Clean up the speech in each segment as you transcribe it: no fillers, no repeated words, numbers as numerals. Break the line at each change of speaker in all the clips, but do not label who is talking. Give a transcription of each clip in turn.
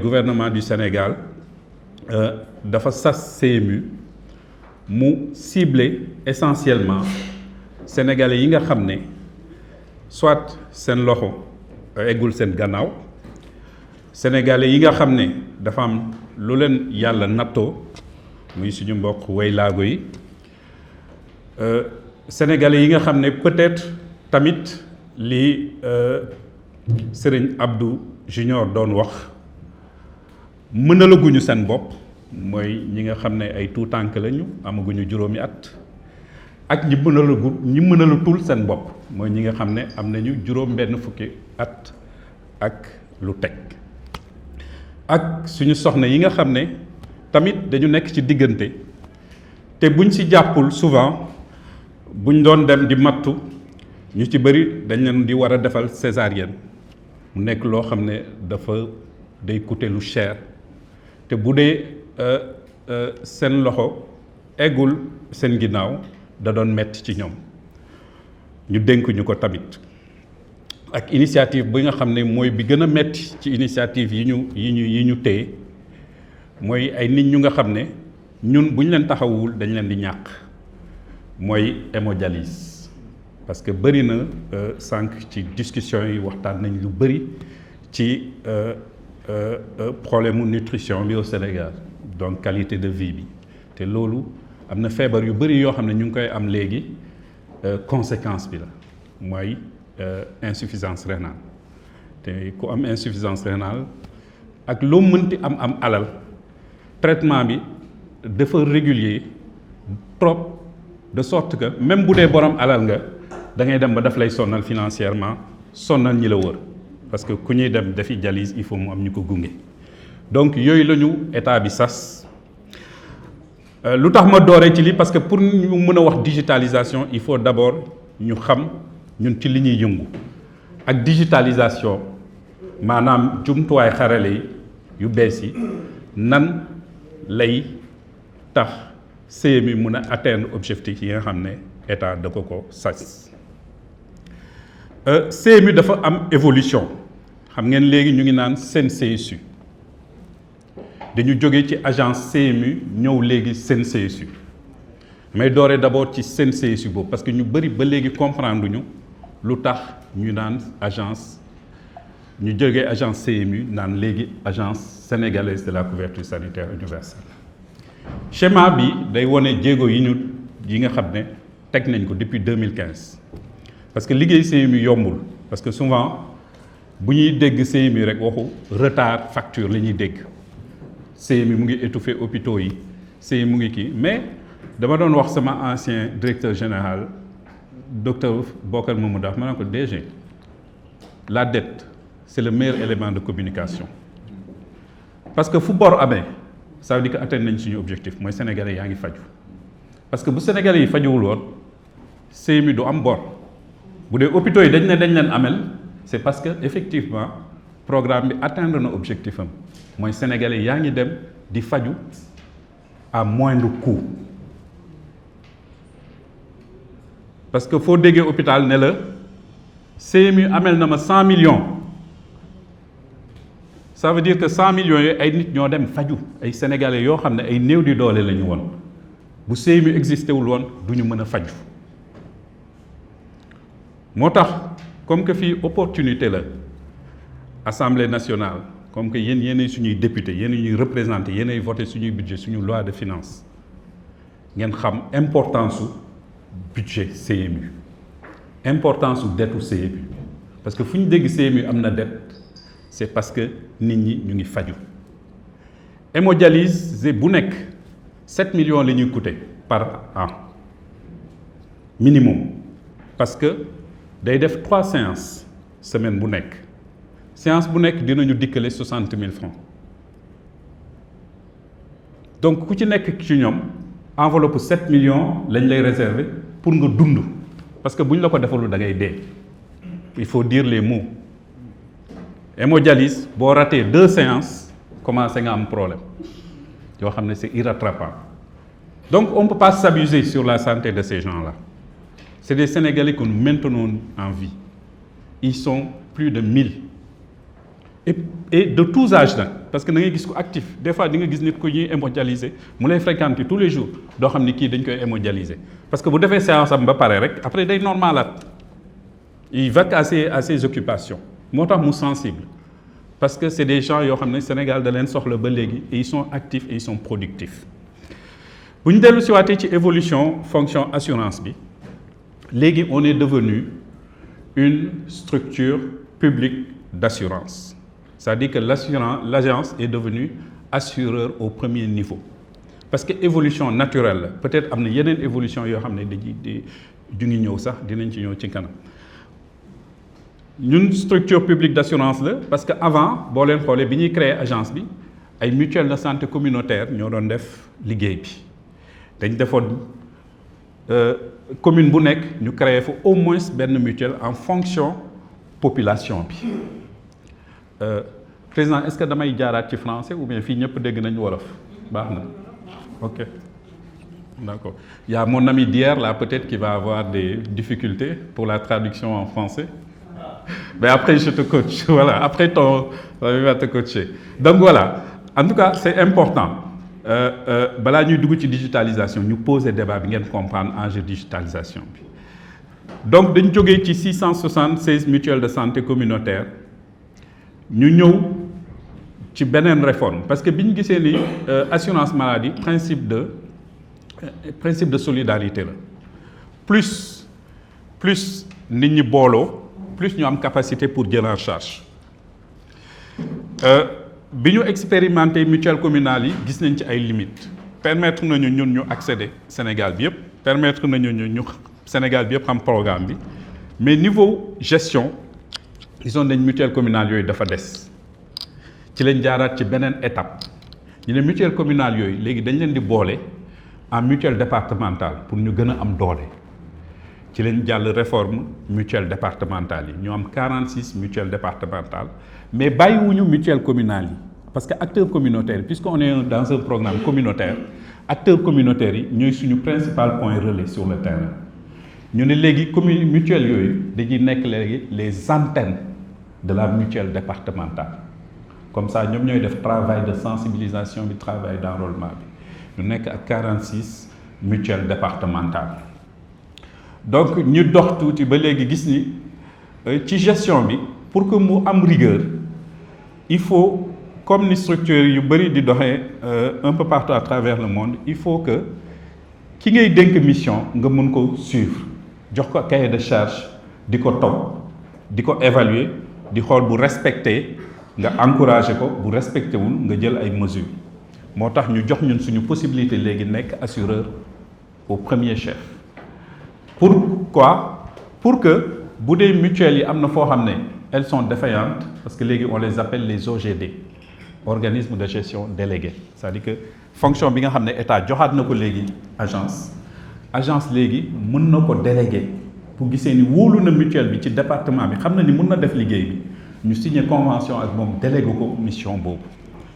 Gouvernement du Sénégal dafa sas CMU mu ciblé essentiellement sénégalais yi nga xam ne soit seen loxo eggul seen gannaaw sénégalais yi nga xam ne dafa am lu leen yàlla nattoo muy suñu mbokk waylaago yi sénégalais yi nga xam ne peut-être tamit li Serigne Abdou Junior doon wax mënalaguñu seen bopp mooy ñi nga xam ne ay tout tànk lañu amaguñu juróomi at ak ñi mënalatul seen bopp mooy ñi nga xam ne am nañu juróom benn fukki at ak lu teg ak suñu soxna yi nga xam ne tamit dañu nekk ci diggante te buñ ci jàppul souvent buñ doon dem di mattu ñu ci bëri dañ leen di war a defal césarienne mu nekk loo xam ne dafa day coûter lu cher te bu dee seen loxo eggul seen ginnaaw da doon metti ci ñoom ñu dénk ñu ko tamit ak initiative bi nga xam ne mooy bi gën a metti ci initiative yi ñu téye mooy ay nit ñu nga xam ne ñun bu ñu leen taxawul dañ leen di ñàkk mooy hémodialyse parce que bëri na sànq ci discussion yi waxtaan nañ lu bëri ci problème nutrition bi au Sénégal donc qualité de vie bi te loolu am na feebar yu bëri yoo xam ne ñu ngi koy am léegi conséquence bi la mooy insuffisance rénale te ku am insuffisance rénale ak loo mënti am alal traitement bi dafa régulier trop de sorte que même bu dee borom alal nga da ngay dem ba daf lay sonnal financièrement sonnal ñi la wër parce que ku ñuy dem defi dialyse il faut mu am ñu ko gunge donc yooyu la ñu état bi sas lu tax ma dooree ci lii parce que pour ñu mën a wax digitalisation il faut d'abord ñu xam ñun ci li ñuy yëngu ak digitalisation maanaam jumtuwaay xarale yi yu bees yi nan lay tax CMU mën a atteindre objectif yi nga xam ne état da ko sas CMU dafa am évolution xam ngeen léegi ñu ngi naan seen CSU dañu jóge ci agence CMU ñëw léegi seen CSU may dooree d'abord ci seen CSU boobu parce que ñu bëri ba léegi comprendre ñu lu tax ñu naan agence ñu jógee agence CMU naan léegi agence sénégalaise de la couverture sanitaire universelle schéma bi day wone jéego yi nga xam ne teg nañ ko depuis 2015 parce que liggéey CMU yombul parce que souvent bu ñuy dégg CMU rek waxu retard facture la ñuy dégg CMU mu ngi étouffer hôpitaux yi CMU mu ngi kii mais dama doon wax sama ancien directeur général docteur Bokar Mamadou ma ne ko DG la dette c'est le meilleur élément de communication parce que fu bor amee ça veut dire que atteindre nañ suñu objectif mooy sénégalais yaa ngi faju parce que bu sénégalais yi fajuwul woon CMU du am bor bu dee hôpitaux yi dañ leen amel c'est parce que effectivement programme bi atteindre na objectif am mooy sénégalais yaa ngi dem di faju à moindre coût parce que foo déggee hôpital ne la CMU amel na ma 100 millions ça veut dire que 100 millions yooyu ay nit ñoo dem faju ay sénégalais yoo xam ne ay néew di doole la ñu woon bu CMU existé wul woon du ñu mën a faju moo tax comme que fii opportunité la Assemblée nationale comme que yéenay suñuy député yéen ñuy représenté yéenay voté suñuy budget suñu loi de finances ngeen xam importance su budget CMU importance su dettu CMU parce que fu ñu dégg CMU am na dette c'est parce que nit ñi ñu ngi faju hémodialyse bu nekk 7 millions la ñuy coûter par an minimum parce que day def 3 séances semaine bu nekk séance bu nekk dinañu dikkale 60 000 francs donc ku ci nekk ci ñoom enveloppe 7 millions lañ lay réserver pour nga dund parce que bu ñu la ko defalul da ngay dee il faut dire les mots hémodialyse boo ratee 2 séances commencé nga am problème yoo xam ne c'est irrattrapable donc on ne peut pas s'abuser sur la santé de ces gens-là c'est des Sénégalais que nous maintenons en vie ils sont plus de 1000 et de tous âges nag parce que da ngay gis ko actif des fois di nga gis nit ku ñuy hémodialyser mu lay fréquenter tous les jours doo xam ni kii dañ koy hémodialyser parce que bu defee séance am ba pare rek après day normalaat il va à ses occupations moo tax mu sensible parce que c'est des gens yoo xam ne Sénégal da leen soxla ba léegi et ils sont actifs et ils sont productifs bu ñu dellu si waatee ci évolution fonction assurance bi léegi on est devenu une structure publique d'assurance. C'est-à-dire que l'agence est devenue assureur au premier niveau. Parce que évolution naturelle, peut-être qu'il y a une évolution qui est une structure publique d'assurance, parce qu'avant, si vous avez créé l'agence, les mutuelles de santé communautaire nous ont fait des commune bu nek ñu créé au moins benn mutuelle en fonction population bi président est-ce que damay jaaraat ci français ou bien fii ñëpp dégg nañ wolof baax na ok d'accord il y a mon ami d'hier là peut-être qui va avoir des difficultés pour la traduction en français mais après je te coach voilà après ton va te coacher donc voilà en tout cas c'est important balaa ñuy dugg ci digitalisation ñu poser débat bi ngeen comprendre enjeu digitalisation bi donc dañ jógee ci 676 mutuelles de santé communautaire ñu ñëw ci beneen réforme parce que bi ñu gisee ni assurance maladie principe de solidarité la plus nit ñi booloo plus ñu am capacité pour jël en charge bi ñu expérimenté mutuelle communale yi gis nañ ci ay limites permettre nañu ñun ñu accéder Sénégal bi yëpp permettre nañu ñu Sénégal bi yëpp xam programme bi mais niveau gestion gisoon nañ mutuelle communale yooyu dafa des ci lañ jaaraat ci beneen étape ñu ne mutuelle communale yooyu léegi dañ leen di boole en mutuelle départementale pour ñu gën a am doole ci lañ jàll réforme mutuelle départementale yi ñu am 46 mutuelles départementales mais bàyyiwuñu mutuelle communale yi parce que acteurs communautaires puisqu'on est dans un programme communautaire acteurs communautaires yi ñooy suñu principal point relais sur le terrain ñu ne léegi mutuelles yooyu dañuy nekk léegi les antennes de la mutuelle départementale comme ça ñoom ñooy def travail de sensibilisation bi travail d'enrôlement bi ñu nekk ak 46 mutuelles départementales donc ñu dox tuuti ba léegi gis ni ci gestion bi pour que mu am rigueur il faut comme ni structure yu bëri di doxee un peu partout à travers le monde il faut que ki ngay dénk mission nga mën ko suivre jox ko cahier de charge di ko topp di ko évaluer di xool bu respecté nga encourager ko bu respecté wul nga jël ay mesures moo tax ñu jox ñun suñu possibilité léegi nekk assureur au premier chef. Pourquoi? Pour que bu dee mutuelles yi am na foo xam ne elles sont défaillantes parce que léegi on les appelle les OGD organismes de gestion délégués c'est-à-dire que fonction bi nga xam ne état joxaat na ko léegi agence léegi mën na ko délégué pour gisee ni wóolu na mutuelle bi ci département bi xam na ni mën na def liggéey bi ñu signer convention ak moom délégué ko mission boobu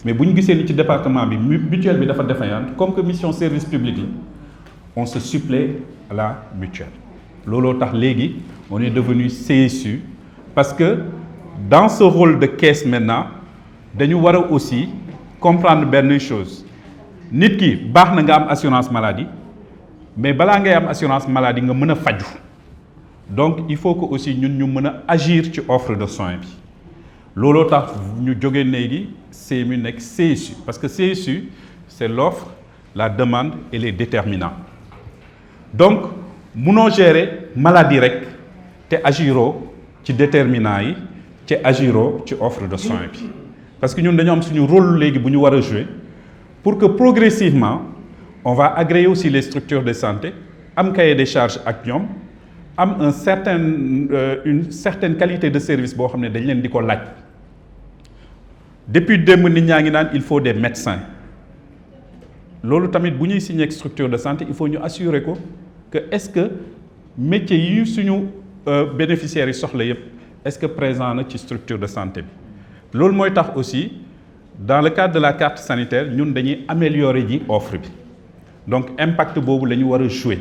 mais bu ñu gisee ni ci département bi mutuelle bi dafa défaillante comme que mission service public la on se supplée à la mutuelle looloo tax léegi on est devenu CSU parce que dans ce rôle de caisse maintenant dañu war a aussi comprendre benn chose nit ki baax na nga am assurance maladie mais balaa ngay am assurance maladie nga mën a faju donc il faut que aussi ñun ñu mën a agir ci offre de soins bi looloo tax ñu jógee léegi CMU nekk CSU parce que CSU c'est l'offre la demande et les déterminants donc munoo gérer maladie rek te agiroo ci déterminants yi te agiroo ci offre de soins bi parce que ñun dañoo am suñu rôle léegi bu ñu war a jouer pour que progressivement on va agréer aussi les structures de santé am cahier des charges ak ñoom am une certaine qualité de service boo xam ne dañ leen di ko laaj depuis démb nit ñaa ngi naan il faut des médecins loolu tamit bu ñuy signer ak structure de santé il faut ñu assurer ko que est-ce que métier yi suñu bénéficiaires yi soxla yépp est-ce que présent na ci structure de santé bi loolu mooy tax aussi dans le cadre de la carte sanitaire ñun dañuy améliorer ji offre bi donc impact boobu la ñu war a jouer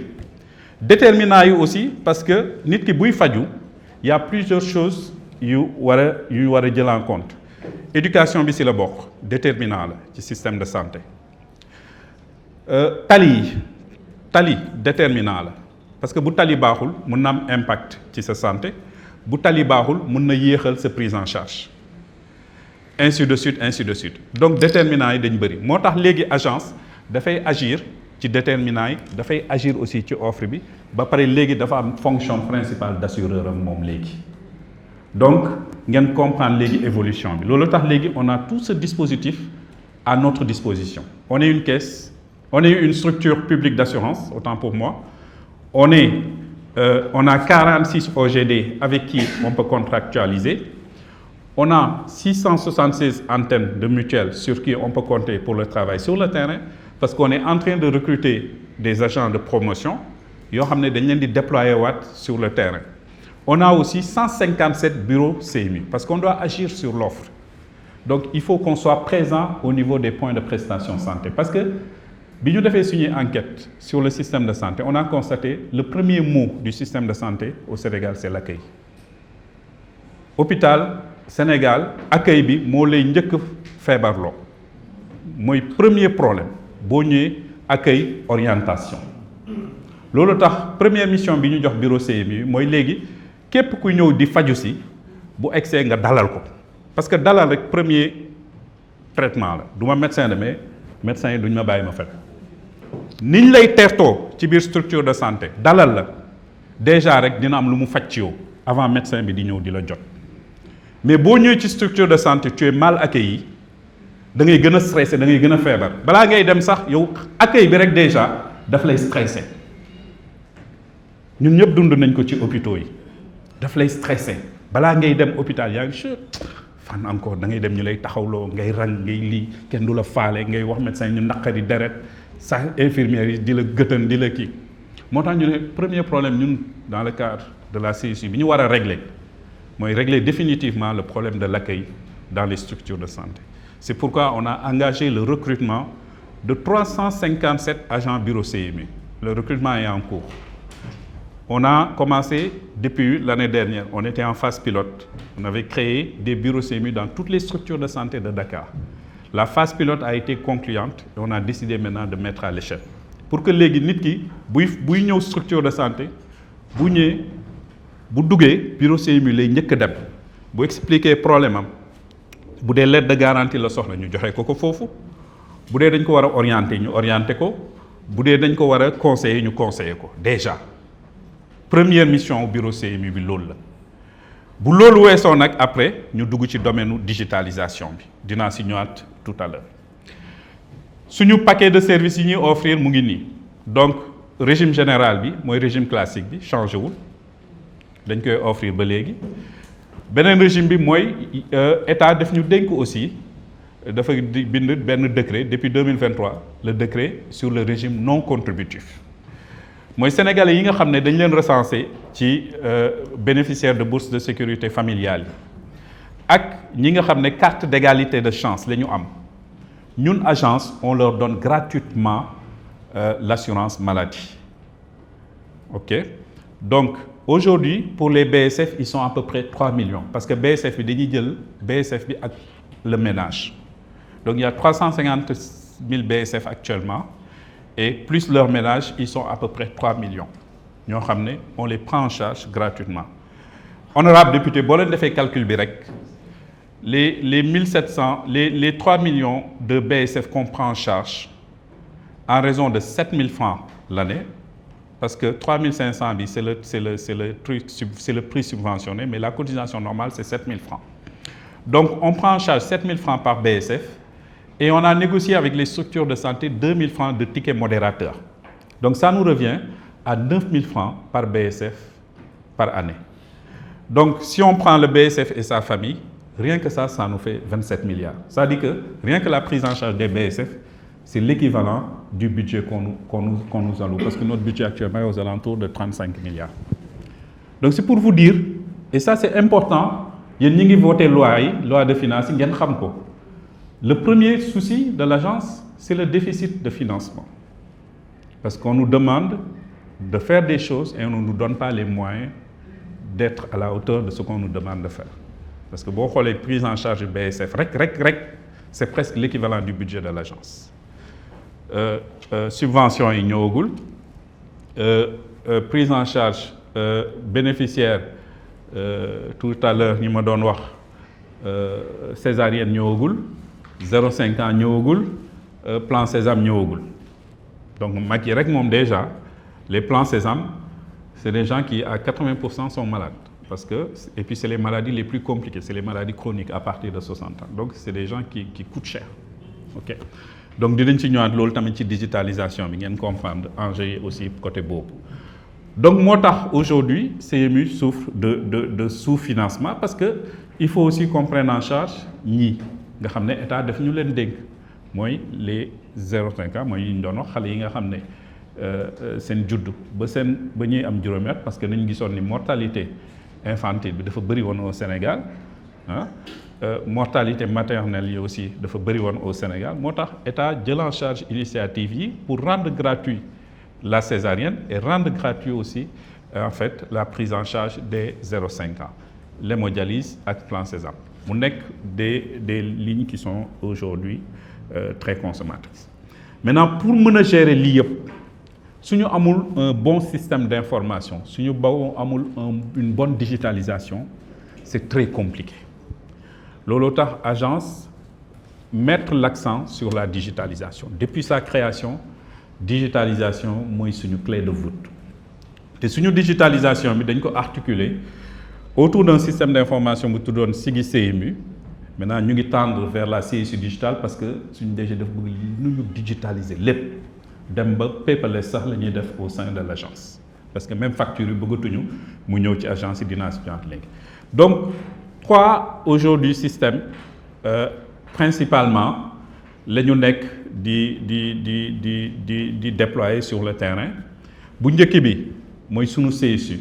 déterminant yi aussi parce que nit ki buy faju y a plusieurs choses yu war a jël en compte éducation bi ci la bokk déterminant la ci système de santé tali déterminant la parce que bu tali baaxul mun na am impact ci sa santé bu tali baaxul mun na yéexal sa prise en charge ainsi de suite donc déterminant yi dañ bëri moo tax léegi agence dafay agir ci déterminant yi dafay agir aussi ci offre bi ba pare léegi dafa am fonction principale d'assureur am moom léegi donc ngeen comprendre léegi évolution bi loolu tax léegi on a tout ce dispositif à notre disposition on est une caisse on est une structure publique d'assurance autant pour moi on a 46 OGD avec qui on peut contractualiser on a 676 antennes de mutuelles sur qui on peut compter pour le travail sur le terrain parce qu'on est en train de recruter des agents de promotion yoo xam ne dañ leen di déployer waat sur le terrain on a aussi 157 bureaux CMU parce qu'on doit agir sur l'offre donc il faut qu'on soit présent au niveau des points de prestation santé parce que bi ñu defee suñuy enquête sur le système de santé on a constaté le premier mot du système de santé au Sénégal c'est l'accueil hôpital Sénégal accueil bi moo lay njëkk feebarloo mooy premier problème boo ñëwee accueil orientation loolu tax première mission bi ñu jox bureau CMU mooy léegi képp ku ñëw di faju si bu egsee nga dalal ko parce que dalal rek premier traitement la du ma médecin de mais médecin yi duñ ma bàyyi ma fekk niñ lay teertoo ci biir structure de santé dalal la déjà rek dina am lu mu faj ci yow avant médecin bi di ñëw di la jot mais boo ñëwee ci structure de santé tu es mal accueilli da ngay gën a stressé da ngay gën a feebar balaa ngay dem sax yow accueil bi rek déjà daf lay stressé ñun ñëpp dund nañ ko ci hôpitaux yi daf lay stressé balaa ngay dem hôpital yaa ngi fan encore da ngay dem ñu lay taxawloo ngay rang ngay lii kenn du la faale ngay wax médecin ñu naqari deret sax infirmières yi di la gëtën di la kii moo tax ñu ne premier problème ñun dans le cadre de la CSU bi ñu war a régler mooy régler définitivement le problème de l'accueil dans les structures de santé c'est pourquoi on a engagé le recrutement de 357 agents bureau CMU le recrutement est en cours on a commencé depuis l'année dernière on était en phase pilote on avait créé des bureaux CMU dans toutes les structures de santé de Dakar la phase pilote a été concluante et on a décidé maintenant de mettre à l'échelle pour que léegi nit ki buy ñëw structure de santé bu ñëwee bu duggee bureau CMU lay njëkk a dem bu expliquer problème am bu dee lettre de garantie la soxla ñu joxe ko foofu bu dee dañ ko war a orienter ñu orienter ko bu dee dañ ko war a conseiller ñu conseiller ko déjà première mission bureau CMU bi loolu la bu loolu weesoo nag après ñu dugg ci domaine digitalisation bi dinaa si ñëwaat tout à l'heure suñu paquet de services yi ñuy offrir mu ngi nii donc régime général bi mooy régime classique bi changé wul dañ koy offrir ba léegi beneen régime bi mooy état def ñu dénk aussi dafa bind benn décret depuis 2023 le décret sur le régime non contributif mooy sénégalais yi nga xam ne dañ leen recensé ci bénéficiaires de bourse de sécurité familiale yi ak ñi nga xam ne carte d'égalité de chance la ñu am ñun agence on leur donne gratuitement l'assurance maladie ok donc aujourd'hui pour les BSF ils sont à peu près 3 millions parce que BSF bi dañuy jël BSF bi ak le ménage donc il y a 350 000 BSF actuellement et plus leur ménage ils sont à peu près 3 millions ñoo xam ne on les prend en charge gratuitement honorable député boo leen defee calcul bi rek les 1700 les 3 millions de BSF qu'on prend en charge en raison de 7 000 francs l'année parce que 3 500 bi c'est le prix subventionné mais la cotisation normale c'est 7 000 francs donc on prend en charge 7 000 francs par BSF et on a négocié avec les structures de santé 2 000 francs de ticket modérateur donc ça nous revient à 9 000 francs par BSF par année donc si on prend le BSF et sa famille rien que ça nous fait 27 milliards c'est-à-dire que rien que la prise en charge des BSF c'est l'équivalent du budget qu'on nous alloue parce que notre budget actuellement est aux alentours de 35 milliards donc c'est pour vous dire et ça c'est important yéen ñi ngi voté loi de finances yi ngeen xam ko le premier souci de l'agence c'est le déficit de financement parce qu'on nous demande de faire des choses et on ne nous donne pas les moyens d'être à la hauteur de ce qu'on nous demande de faire parce que boo xoolee prise en charge BSF rek c'est presque l'équivalent du budget de l'agence. Subvention yi ñëwagul, prise en charge bénéficiaire tout à l'heure ñi ma doon wax césarienne ñëwagul, 0,5 ans ñëwagul, plan Sésame ñëwagul. Donc mag yi rek moom déjà les plans Sésame c'est des gens qui à 80% sont malades. Parce que, et puis c'est les maladies les plus compliquées, c'est les maladies chroniques à partir de 60 ans. Donc c'est des gens qui coûtent cher. Okay. Donc dinañ ci ñëwaat loolu tamit ci digitalisation bi ngeen comprendre enjeu yi aussi côté boobu. Donc moo tax aujourd'hui CMU souffre de sous-financement parce que il faut aussi qu'on prenne en charge ñii nga xam ne état daf ñu leen dégg mooy les 0,5 ans mooy yi ñu doon wax xale yi nga xam ne seen juddu ba ñuy am juróomi at parce que nañu gisoon ni mortalité infantile bi dafa bëri woon au Sénégal mortalité maternelle yi aussi dafa bëri woon au Sénégal moo tax état jël en charge initiative yi pour rendre gratuit la césarienne et rendre gratuit aussi en fait la prise en charge des 0,5 ans l'hémodialyse ak plan Sésame mu nekk des lignes qui sont aujourd'hui très consommatrices. Maintenant pour mën a gérer lii yëpp suñu amul un bon système d'information suñu amul une bonne digitalisation c'est très compliqué looloo tax agence mettre l'accent sur la digitalisation depuis sa création digitalisation mooy suñu clé de voûte te suñu digitalisation bi dañ ko articuler autour d'un système d'information bu tuddoon Sigi CMU maintenant ñu ngi tendre vers la CSU digitale parce que suñu DG dafa bëgg nu ñu digitaliser lépp dem ba paperless sax la ñuy def au sein de l'agence parce que même facture yi bëggatuñu mu ñëw ci agence yi dinaa si ñëwaat léegi donc 3 aujourd'hui systèmes principalement la ñu nekk di déployer sur le terrain bu njëkk bi mooy sunu CSU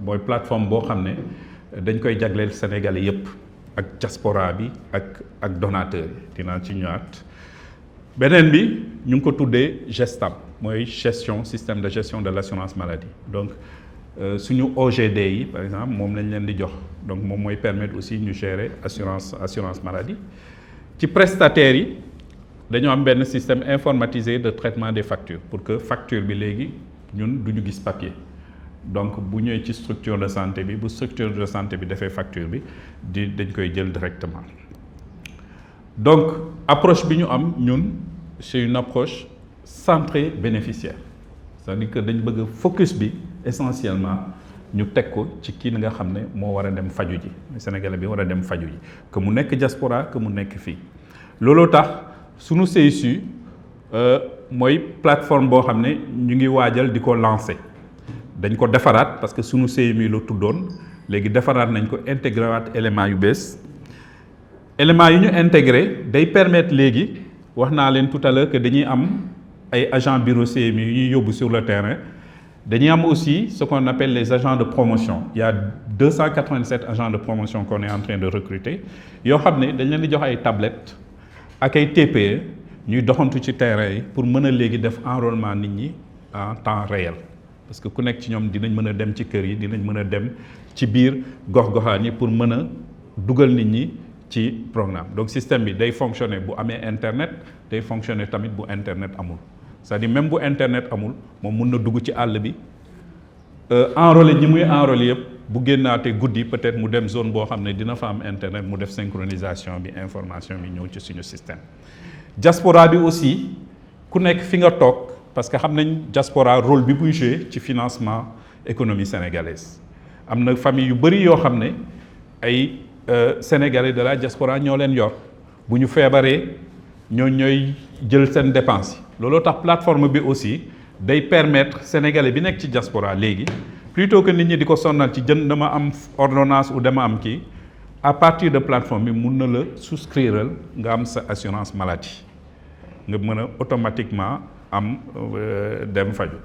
mooy plateforme boo xam ne dañ koy jagleel Sénégalais yépp ak diaspora bi ak donateurs yi dinaa ci ñëwaat beneen bi ñu ngi ko tuddee GESTAM mooy système de gestion de l'assurance maladie donc suñu OGD yi par exemple moom lañ leen di jox donc moom mooy permettre aussi ñu gérer assurance maladie ci prestataires yi dañoo am benn système informatisé de traitement des factures pour que facture bi léegi ñun duñu gis papier donc bu ñëwee ci structure de santé bi bu structure de santé bi defee facture bi dañ koy jël directement donc approche bi ñu am ñun c'est une approche centrée bénéficiaire c'est-à-dire que dañ bëgg focus bi essentiellement ñu teg ko ci kii nga xam ne moo war a dem faju ji Sénégalais bi war a dem faju ji que mu nekk diaspora que mu nekk fii looloo tax sunu CSU mooy plateforme boo xam ne ñu ngi waajal di ko lancer dañ ko defaraat parce que sunu CMU la tuddoon léegi defaraat nañ ko intégré waat éléments yu bees éléments yi ñu intégré day permettre léegi wax naa leen tout à l'heure que dañuy am ay agents bureau CMU yu ñuy yóbbu sur le terrain dañuy am aussi ce qu'on appelle les agents de promotion il y a 287 agents de promotion qu'on est en train de recruter yoo xam ne dañ leen di jox ay tablettes ak ay TPE ñuy doxantu ci terrain yi pour mën a léegi def enrôlement nit ñi en temps réel parce que ku nekk ci ñoom dinañ mën a dem ci kër yi dinañ mën a dem ci biir gox-goxaan yi pour mën a dugal nit ñi ci programme donc système bi day fonctionner bu amee internet day fonctionner tamit bu internet amul c'est-à-dire même bu internet amul moom mun na dugg ci àll bi enrôler ñi muy enrôler yëpp bu génnaatee guddi peut-être mu dem zone boo xam ne dina fa am internet mu def synchronisation bi information bi ñëw ci suñu système diaspora bi aussi ku nekk fi nga toog parce que xam nañ diaspora rôle bi buy jouer ci financement économie sénégalaise am na famille yu bëri yoo xam ne ay sénégalais de la diaspora ñoo leen yor bu ñu feebaree ñooy jël seen dépense yi looloo tax plateforme bi aussi day permettre sénégalais bi nekk ci diaspora léegi plutôt que nit ñi di ko sonnal ci jënd dama am ordonnance ou dama am kii à partir de plateforme bi mun na la souscrire nga am sa assurance maladie nga mën a automatiquement am dem faju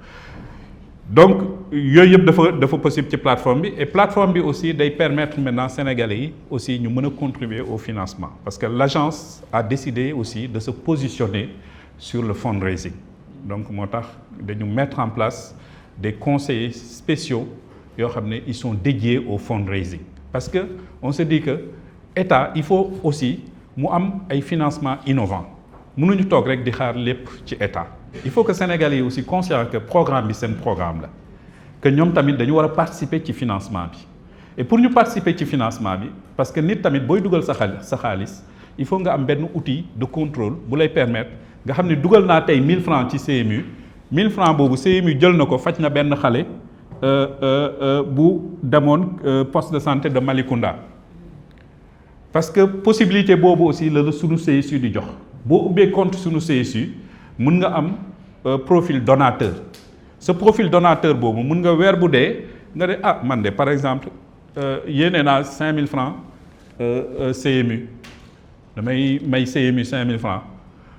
donc yooyu yëpp dafa possible ci plateforme bi et plateforme bi aussi day permettre maintenant sénégalais yi aussi ñu mën a contribuer au financement parce que l'agence a décidé aussi de se positionner sur le fundraising donc moo tax dañu mettre en place des conseillers spéciaux yoo xam ne ils sont dédiés au fundraising parce que on se dit que état il faut aussi mu am ay financement innovant mënuñu toog rek di xaar lépp ci état il faut que Sénégalais yi aussi conscient que programme bi seen programme la que ñoom tamit dañu war a participer ci financement bi et pour ñu participer ci financement bi parce que nit tamit booy dugal sa xaalis il faut nga am benn outil de contrôle bu lay permettre nga xam ne dugal naa tey 1000 francs ci CMU 1000 francs boobu CMU jël na ko faj na benn xale bu demoon poste de santé de Malicounda parce que possibilité boobu aussi la sunu CSU di jox boo ubbee compte sunu CSU mën nga am profil donateur ce profil donateur boobu mën nga weer bu dee nga ne ah man de par exemple yéene naa 5000 francs CMU damay may CMU 5000 francs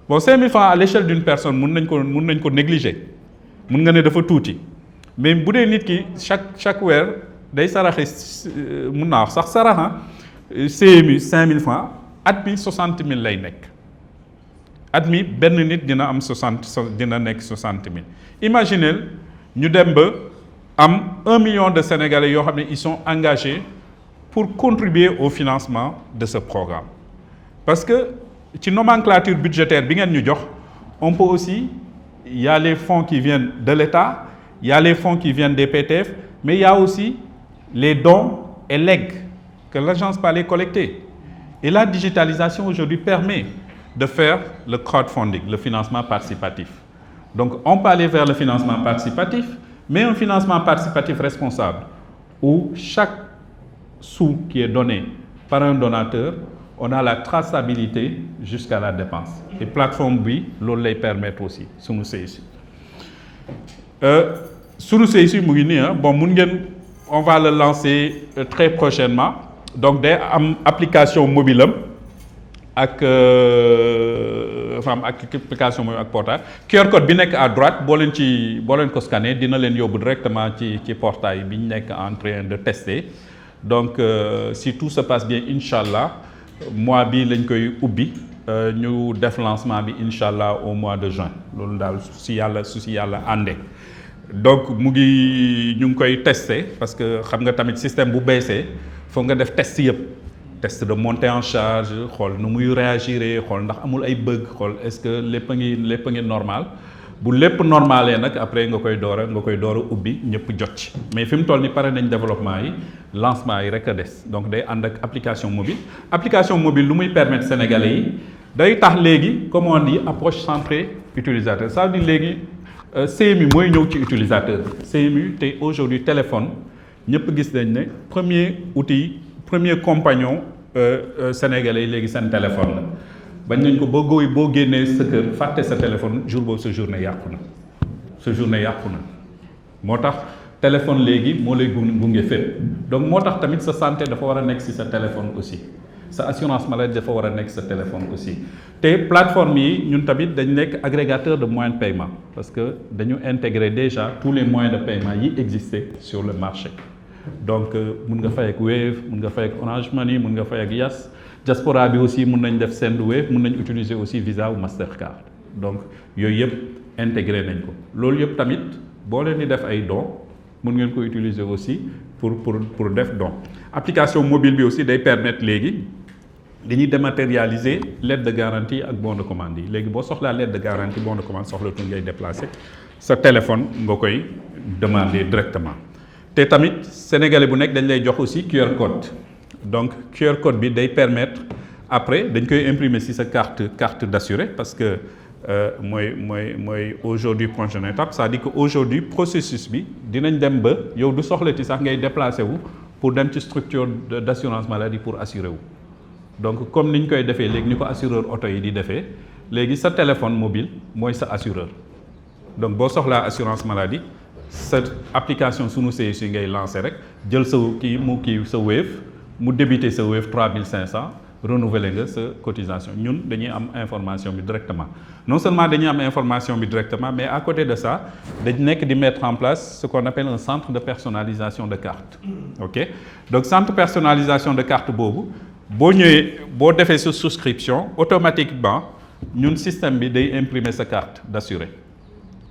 bon 5000 francs à l'échelle d'une personne mën nañ ko négliger mën nga ne dafa tuuti mais bu dee nit ki chaque weer day saraxe mën naa wax sax saraxa CMU 5000 francs at mi 60 000 lay nekk at mi benn nit dina am dina nekk 60 000 imaginez ñu dem ba am 1 million de Sénégalais yoo xam ne ils sont engagés pour contribuer au financement de ce programme parce que ci nomenclature budgétaire bi ngeen ñu jox on peut aussi il y a les fonds qui viennent de l'État il y a les fonds qui viennent des PTF mais il y a aussi les dons et legs que l'agence peut aller collecter et la digitalisation aujourd'hui permet de faire le crowdfunding, le financement participatif. Donc on peut aller vers le financement participatif, mais un financement participatif responsable, où chaque sou qui est donné par un donateur, on a la traçabilité jusqu'à la dépense. Et plateforme bi loolu lay permettre aussi sunu CSU. Sunu CSU mu ngi nii bon mun ngeen on va le lancer très prochainement donc day am application mobile am ak application mooy ak portail QR code bi nekk à droite boo leen ko scanner dina leen yóbbu directement ci portail bi ñu nekk en train de tester donc si tout se passe bien incha allah mois bi lañ koy ubbi ñu def lancement bi incha allah au mois de juin loolu daal su si yàlla àndee donc ñu ngi koy tester parce que xam nga tamit système bu beesee foog nga def test yëpp. Test de montée en charge xool nu muy réagir xool ndax amul ay bug xool est-ce que lépp a ngi normal bu lépp normalé nag après nga koy door a ubbi ñëpp jot ci mais fi mu toll ni pare nañ développement yi lancement yi rek a des donc day ànd ak application mobile lu muy permettre sénégalais yi day tax léegi comme on dit approche centrée utilisateur ça veut dire léegi CMU mooy ñëw ci utilisateur bi CMU te aujourd'hui téléphone ñëpp gis nañ ne premier compagnon sénégalais yi léegi seen téléphone la bañ nañ ko boo génnee sa kër fàtte sa téléphone jour boobu sa journée yàqu na moo tax téléphone léegi moo lay gunge fépp donc moo tax tamit sa santé dafa war a nekk ci sa téléphone aussi sa assurance maladie dafa war a nekk sa téléphone aussi te plateforme yi ñun tamit dañ nekk agrégateur de moyens de paiement parce que dañu intégrer déjà tous les moyens de paiement yi existaient sur le marché donc mun nga fay ak Wave mun nga fay ak Orange Money mun nga fay ak Yas diaspora bi aussi mun nañ def Send Wave mun nañ utiliser aussi Visa ou Mastercard donc yooyu yëpp intégré nañ ko loolu yëpp tamit boo leen di def ay dons mun ngeen ko utiliser aussi pour def don application mobile bi aussi day permettre léegi dañuy dématérialiser lettre de garantie ak bon de commande yi léegi boo soxlaa lettre de garantie bon de commande soxlatul ngay déplacer sa téléphone nga koy demander directement te tamit sénégalais bu nekk dañ lay jox aussi QR code donc QR code bi day permettre après dañ koy imprimer ci sa carte d'assuré parce que mooy aujourd'hui prochaine étape c'est-à-dire que aujourd'hui processus bi dinañ dem ba yow du soxlati sax ngay déplacer wu pour dem ci structure d'assurance maladie pour assurer wu donc comme ni ñu koy defee léegi ni ko assureur auto yi di defee léegi sa téléphone mobile mooy sa assureur donc boo soxlaa assurance maladie sa application sunu CSU ngay lancer rek jël sa sa Wave mu débité sa Wave 3500 renouveler nga sa cotisation ñun dañuy am information bi directement non seulement dañuy am information bi directement mais à côté de ça dañ nekk di mettre en place ce qu'on appelle un centre de personnalisation de carte ok donc centre de personnalisation de carte boobu boo defee sa souscription automatiquement ñun système bi day imprimer sa carte d'assuré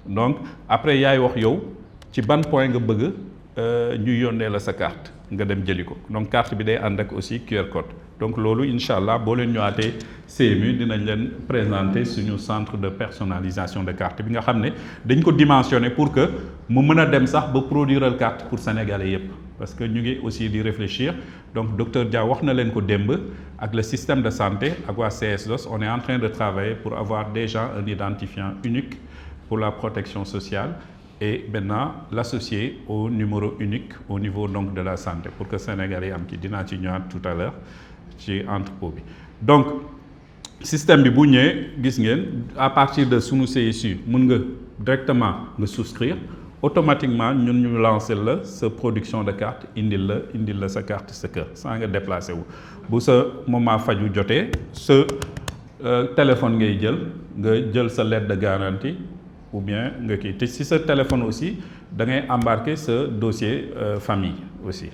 donc après yaay wax yow ci ban point nga bëgg ñu yónnee la sa carte nga dem jëli ko donc carte bi day ànd ak aussi QR code donc loolu incha allah boo leen ñëwaatee CMU dinañ leen présenter suñu centre de personnalisation de carte bi nga xam ne dañ ko dimensionné pour que mu mën a dem sax ba produire carte pour sénégalais yépp parce que ñu ngi aussi di réfléchir donc docteur Dia wax na leen ko démb ak le système de santé ak waa CSDOS on est en train de travailler pour avoir déjà un identifiant unique pour la protection sociale et maintenant l'associer au numéro unique au niveau donc de la santé pour que sénégalais am ci dinaa ci ñëwaat tout à l'heure ci entrepôt bi donc système bi bu ñëwee gis ngeen à partir de sunu CSU mën nga directement nga souscrire automatiquement ñun ñu lancer la sa production de carte indil la sa carte sa kër sans nga déplacer wu bu sa moment faju jotee sa téléphone ngay jël sa lettre de garantie ou bien nga kii te si sa téléphone aussi da ngay embarquer sa dossier famille aussi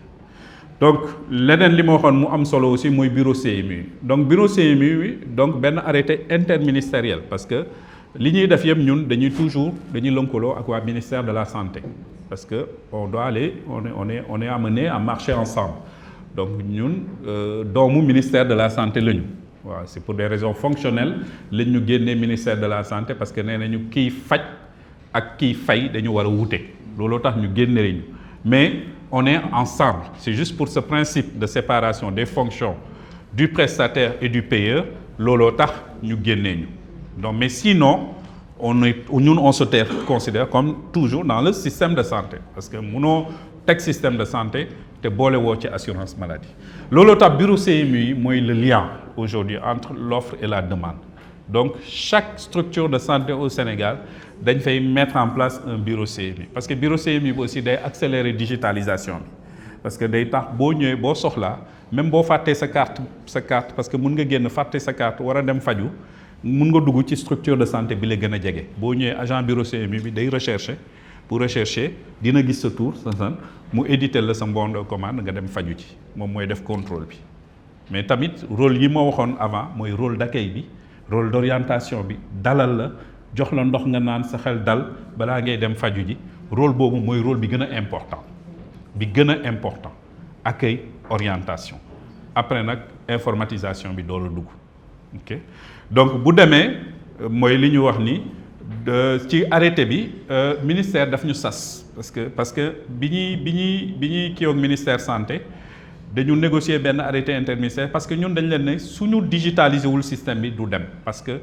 donc leneen li ma waxoon mu am solo aussi mooy bureau CMU donc bureau CMU donc benn arrêté interministériel parce que li ñuy def yëpp ñun dañuy lëkkaloo ak waa ministère de la santé parce que on doit aller on est amené à marcher ensemble donc ñun doomu ministère de la santé lañu waaw c'est pour des raisons fonctionnelles lañ ñu génnee ministère de la santé parce que nee nañu kiy faj ak kiy fay dañu war a wute looloo tax ñu génne ñu mais on est ensemble c'est juste pour ce principe de séparation des fonctions du prestataire et du payeur looloo tax ñu génnee ñu donc mais sinon ñun on se considère comme toujours dans le système de santé parce que mënoo teg système de santé te boole woo ci assurance maladie looloo tax bureau CMU yi mooy le lien aujourd'hui entre l'offre et la demande donc chaque structure de santé au Sénégal dañ fay mettre en place un bureau CMU parce que bureau CMU bi aussi day accélérer digitalisation bi parce que day tax boo ñëwee boo soxlaa même boo fàttee sa carte parce que mun nga génn fàtte sa carte war a dem faju mun nga dugg ci structure de santé bi la gën a jege boo ñëwee agent bureau CMU bi day rechercher dina gis sa tour sa sant mu éditer la sa bon de commande nga dem faju ci moom mooy def contrôle bi mais tamit rôle yi ma waxoon avant mooy rôle d'accueil bi rôle d'orientation bi dalal la jox la ndox nga naan sa xel dal balaa ngay dem faju ji rôle boobu mooy rôle bi gën a important accueil orientation après nag informatisation bi door a dugg ok donc bu demee mooy li ñu wax ni ci arrêté bi ministère daf ñu sas parce que bi ñuy kii ak ministère santé dañu négocier benn arrêté interministériel parce que ñun dañ leen ne suñu digitaliser wul système bi du dem parce que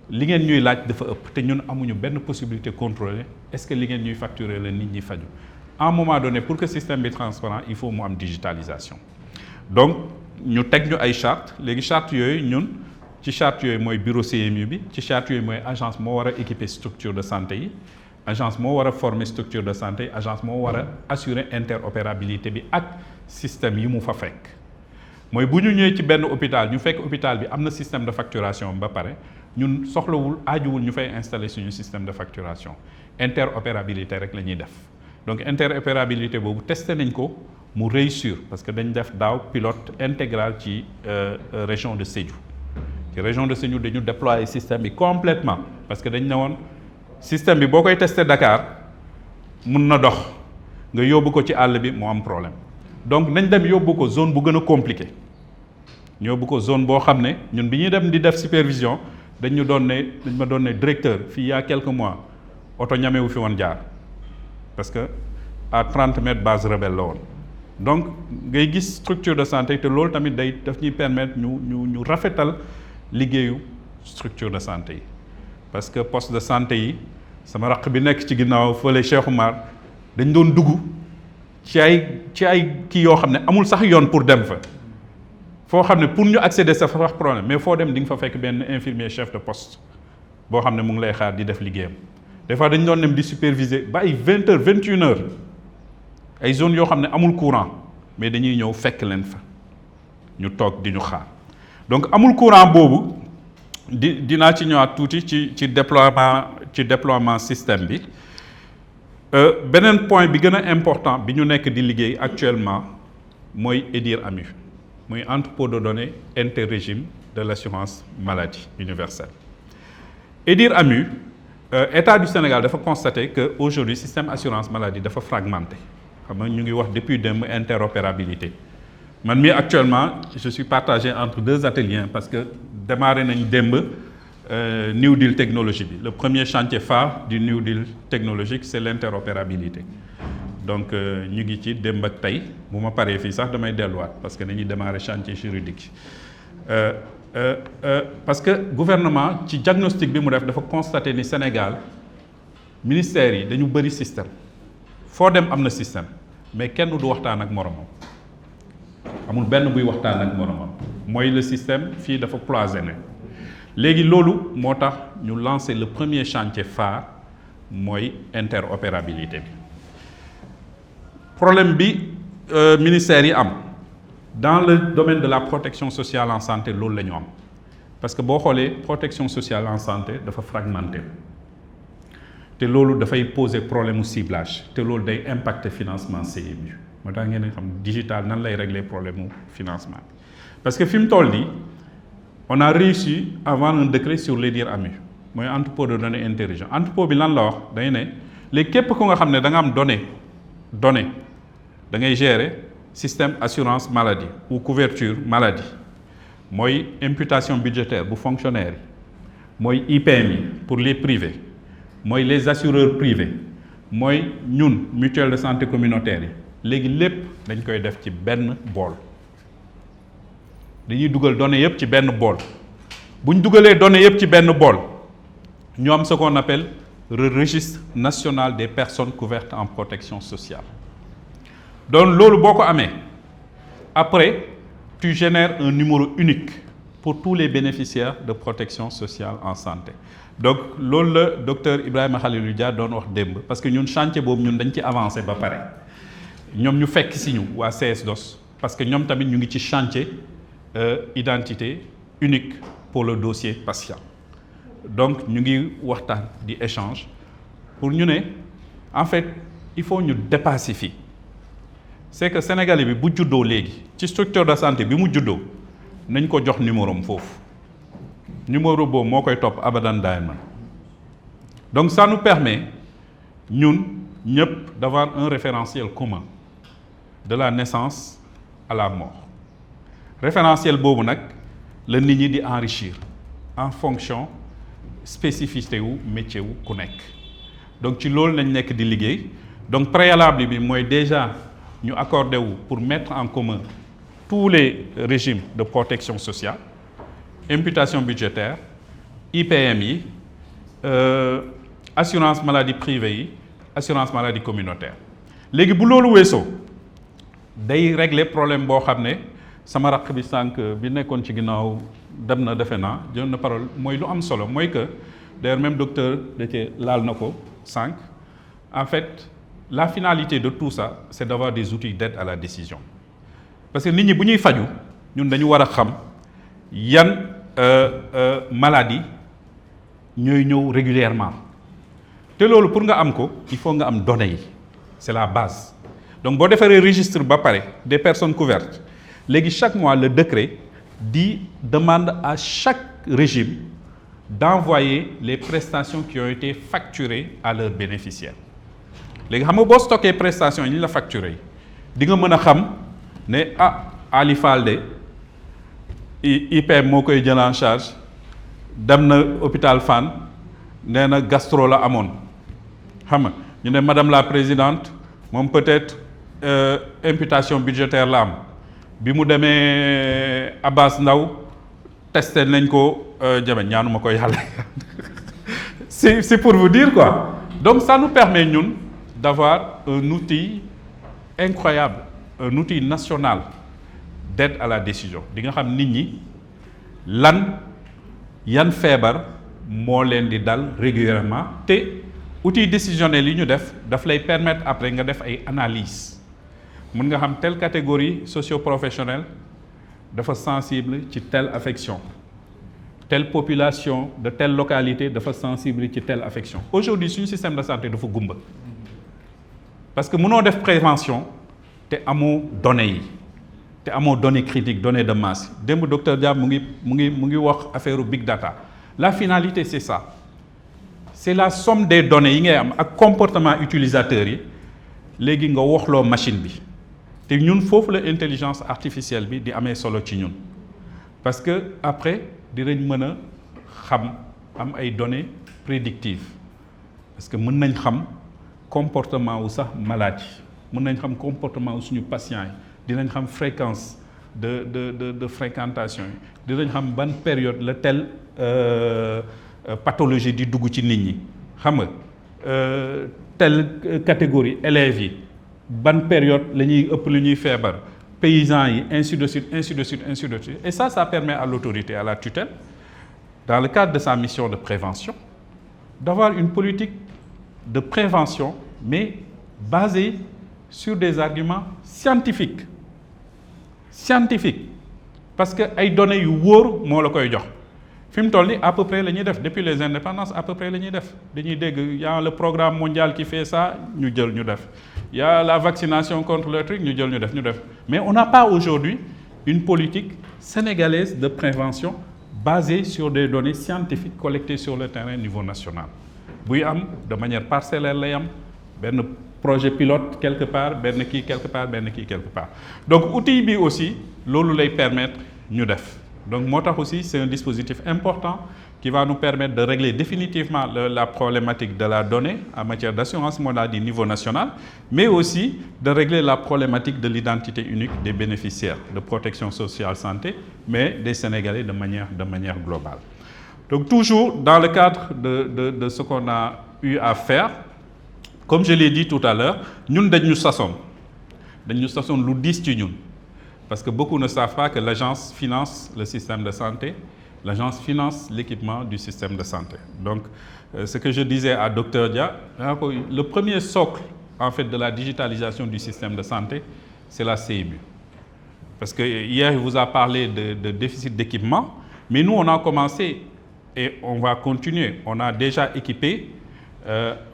li ngeen ñuy laaj dafa ëpp te ñun amuñu benn possibilité contrôler est-ce que li ngeen ñuy facturer la nit ñi faju à un moment donné pour que système bi transparent il faut mu am digitalisation donc ñu teg ñu ay charte léegi charte yooyu ñun ci charte yooyu mooy bureau CMU bi ci charte yooyu mooy agence moo war a équiper structure de santé yi agence moo war a former structure de santé yi agence moo war a assurer interopérabilité bi ak système yi mu fa fekk mooy bu ñu ñëwee ci benn hôpital ñu fekk hôpital bi am na système de facturation ba pare ñun aajuwul ñu fay installer suñu système de facturation interopérabilité rek la ñuy def donc interopérabilité boobu testé nañ ko mu réussir parce que dañ def daaw pilote intégral ci région de Sédhiou ci région de Sédhiou dañu déployer système bi complètement parce que dañ ne woon système bi boo koy testé Dakar mun na dox nga yóbbu ko ci àll bi mu am problème donc nañ dem yóbbu ko zone bu gën a compliqué ñu yóbbu ko zone boo xam ne ñun bi ñuy dem di def supervision dañ ma doon ne directeur fii y a quelques mois oto ñamewu fi woon jaar parce que à 30 mètres base rebelle la woon donc ngay gis structure de santé te loolu tamit daf ñuy permettre ñu rafetal liggéeyu structure de santé yi parce que poste de santé yi sama raq bi nekk ci ginnaaw fële Cheikh Oumar dañ doon dugg ci ay kii yoo xam ne amul sax yoon pour dem fa foo xam ne pour ñu accéder sa fa wax problème mais foo dem di nga fa fekk benn infirmier chef de poste boo xam ne mu ngi lay xaar di def liggéeyam des fois dañ doon dem di superviser ba ay 20 heures 21 heures ay zones yoo xam ne amul courant mais dañuy ñëw fekk leen fa ñu toog di ñu xaar donc amul courant boobu dinaa ci ñëwaat tuuti ci déploiement système bi beneen point bi gën a important bi ñu nekk di liggéey actuellement mooy EDIR-AMU muy entrepôt de données interrégime de l'assurance maladie universelle EDIR-AMU état du Sénégal dafa constater que aujourd'hui système assurance maladie dafa fragmenté xam nga ñu ngi wax depuis démb interopérabilité man mii actuellement je suis partagé entre 2 ateliers parce que démarré nañ démb New Deal technologie bi le premier chantier phare du New Deal technologique c'est l'interopérabilité donc ñu ngi ci démb ak tey bu ma paree fii sax damay delluwaat parce que dañuy démarrer chantier juridique parce que gouvernement ci diagnostic bi mu def dafa constater ni Sénégal ministères yi dañu bëri système foo dem am na système mais kenn du waxtaan ak moromam amul benn buy waxtaan ak moromam mooy le système fii dafa cloisonné léegi loolu moo tax ñu lancer le premier chantier phare mooy interopérabilité bi problème bi ministères yi am dans le domaine de la protection sociale en santé loolu la ñu am parce que boo xoolee protection sociale en santé dafa fragmenté te loolu dafay poser problème mu ciblage te loolu day impacter financement CMU moo tax ngeen xam digital nan lay régler problème mu financement parce que fi mu toll nii on a réussi à avoir un décret sur les DIR-AMU mooy entrepôt de données intelligent entrepôt bi lan la wax day ne léegi képp ku nga xam ne da nga am données da ngay gérer système assurance maladie ou couverture maladie mooy imputation budgétaire bu fonctionnaire yi mooy IPM yi pour les privés mooy les assureurs privés mooy ñun mutuelle de santé communautaire yi léegi lépp dañ koy def ci benn bool dañuy dugal données yëpp ci benn bool bu ñu dugalee données yëpp ci benn bool ñu am ce qu'on appelle le registre national des personnes couvertes en protection sociale donc loolu boo ko amee après tu génères un numéro unique pour tous les bénéficiaires de protection sociale en santé donc loolu la docteur Ibrahima Khalilou Dia doon wax démb parce que ñun chantier boobu ñun dañ ci avancé ba pare ñoom ñu fekk si ñu waa CS-DOS parce que ñoom tamit ñu ngi ci chantier identité unique pour le dossier patient donc ñu ngi waxtaan di échange pour ñu ne en fait il faut ñu dépasser fii c'est que Sénégalais bi bu juddoo léegi ci structure de santé bi mu juddoo nañ ko jox numéro am foofu numéro boobu moo koy topp abadan daiman donc ça nous permet ñun ñëpp d'avoir un référentiel commun de la naissance à la mort référentiel boobu nag la nit ñi di enrichir en fonction spécificité wu métier wu ku nekk donc ci loolu lañ nekk di liggéey donc préalable bi mooy déjà ñu accordé wu pour mettre en commun tous les régimes de protection sociale imputation budgétaire IPM yi assurance maladie privée yi assurance maladie communautaire léegi bu loolu weesoo day régler problème boo xam ne sama raq bi sànq bi nekkoon ci ginnaaw dem na defe naa jël na parole mooy lu am solo mooy que d'ailleurs même docteur da cee laal na ko sànq en fait la finalité de tout ça c'est d'avoir des outils d'aide à la décision parce que nit ñi bu ñuy faju ñun dañu war a xam yan maladie ñooy ñëw régulièrement te loolu pour nga am ko il faut nga am données yi c'est la base donc boo defaree registre ba pare des personnes couvertes léegi chaque mois le décret demande à chaque régime d'envoyer les prestations qui ont été facturées à leurs bénéficiaires léegi xam nga boo stocké prestations yi ñu la facturé di nga mën a xam ne Ali Fall de IPM moo koy jël en charge dem na hôpital Fann nee na gastro la amoon xam nga ñu ne madame la présidente moom peut-être imputation budgétaire la am bi mu demee Abbas Ndaw testé nañ ko jame ñaanuma ko yàlla c'est pour vous dire quoi donc ça nous permet ñun d'avoir un outil incroyable un outil national d'aide à la décision di nga xam nit ñi yan feebar moo leen di dal régulièrement te outil décisionnel yi ñu daf lay permettre après nga def ay analyse mën nga xam telle catégorie socio-professionnelle dafa sensible ci telle affection telle population de telle localité dafa sensible ci telle affection aujourd'hui suñu système de santé dafa gumba parce que mënoo def prévention te amoo données yi te amoo données critiques données de masse démb docteur Diab mu ngi wax affaire big data la finalité c'est ça c'est la somme des données yi ngay am ak comportement utilisateurs yi léegi nga waxloo machine bi te ñun foofu la intelligence artificielle bi di amee solo ci ñun parce que après dinañ mën a xam am ay données prédictives parce que mën nañ xam comportement wu sax malade yi mën nañ xam comportement wu suñu patients yi dinañ xam fréquence de fréquentation yi dinañ xam ban période la telle pathologie di dugg ci nit ñi xam nga telle catégorie élèves yi ban période la ñuy ëpp lu ñuy feebar paysans yi ainsi de suite ainsi de suite ainsi de suite et ça permet à l'autorité à la tutelle dans le cadre de sa mission de prévention d'avoir une politique de prévention mais basée sur des arguments scientifiques parce que ay données yu wóor moo la koy jox fi mu toll ni à peu près la ñuy def depuis les indépendances à peu près la ñuy def dañuy dégg y a le programme mondial qui fait ça ñu jël ñu def y a la vaccination contre le truc ñu jël ñu def mais on n'a pas aujourd'hui une politique sénégalaise de prévention basée sur des données scientifiques collectées sur le terrain niveau national buy am de manière parcellaire lay am benn projet pilote quelque part benn kii quelque part benn kii quelque part donc outil bi aussi loolu lay permettre ñu def donc moo tax aussi c'est un dispositif important qui va nous permettre de régler définitivement la problématique de la donnée en matière d'assurance maladie niveau national mais aussi de régler la problématique de l'identité unique des bénéficiaires de protection sociale santé mais des Sénégalais de manière globale donc toujours dans le cadre de ce qu'on a eu à faire comme je l'ai dit tout à l'heure ñun dañu sasoon lu diis ci ñun parce que beaucoup ne savent pas que l'agence finance le système de santé, l'agence finance l'équipement du système de santé. Donc, ce que je disais à Dr Dia, le premier socle en fait de la digitalisation du système de santé, c'est la CMU. Parce que hier, il vous a parlé de déficit d'équipement, mais nous, on a commencé et on va continuer. On a déjà équipé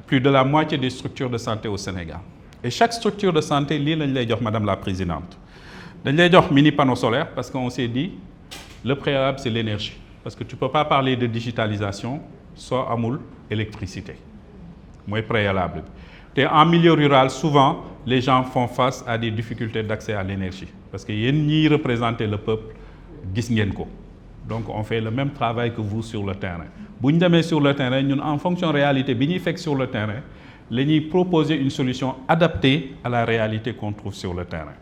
plus de la moitié des structures de santé au Sénégal. Et chaque structure de santé, lii lañ lay jox Madame la Présidente. dañ lay jox mini panneau solaire parce qu'on s'est dit le préalable c'est l'énergie parce que tu peux pas parler de digitalisation soo amul électricité mooy préalable bi te en milieu rural souvent les gens font face à des difficultés d'accès à l'énergie parce que yéen ñiy représenter le peuple gis ngeen ko donc on fait le même travail que vous sur le terrain bu ñu demee sur le terrain ñun en fonction réalité bi ñuy fekk sur le terrain la ñuy proposer une solution adaptée à la réalité qu'on trouve sur le terrain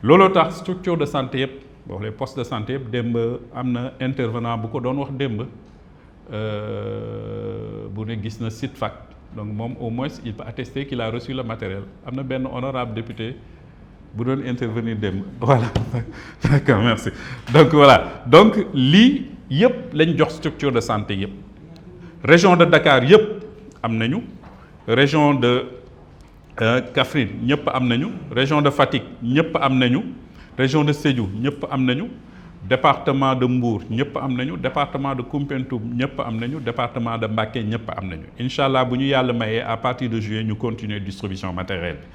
looloo tax structure de santé yëpp boo xoolee poste de santé yëpp démb am na intervenant bu ko doon wax démb bu ne gis na SITFAC donc moom au moins il peut attester qu'il a reçu le matériel am na benn honorable député bu doon intervenir démb voilà d'accord merci donc voilà donc lii yëpp lañ jox structure de santé yëpp région de Dakar yëpp am nañu région de Kaffrine ñëpp am nañu région de Fatick ñëpp am nañu région de Sédhiou ñëpp am nañu département de Mbour ñëpp am nañu département de Koumpentoum ñëpp am nañu département de Mbacké ñëpp am nañu incha allah bu ñu yàlla mayee à partir de juillet ñu continuer distribution matérielle bi